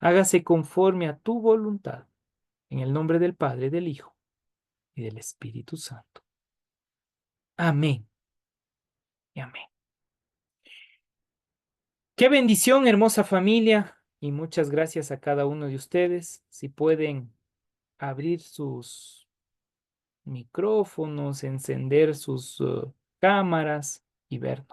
Hágase conforme a tu voluntad, en el nombre del Padre, del Hijo y del Espíritu Santo. Amén y amén. Qué bendición, hermosa familia, y muchas gracias a cada uno de ustedes. Si pueden abrir sus micrófonos, encender sus cámaras y vernos.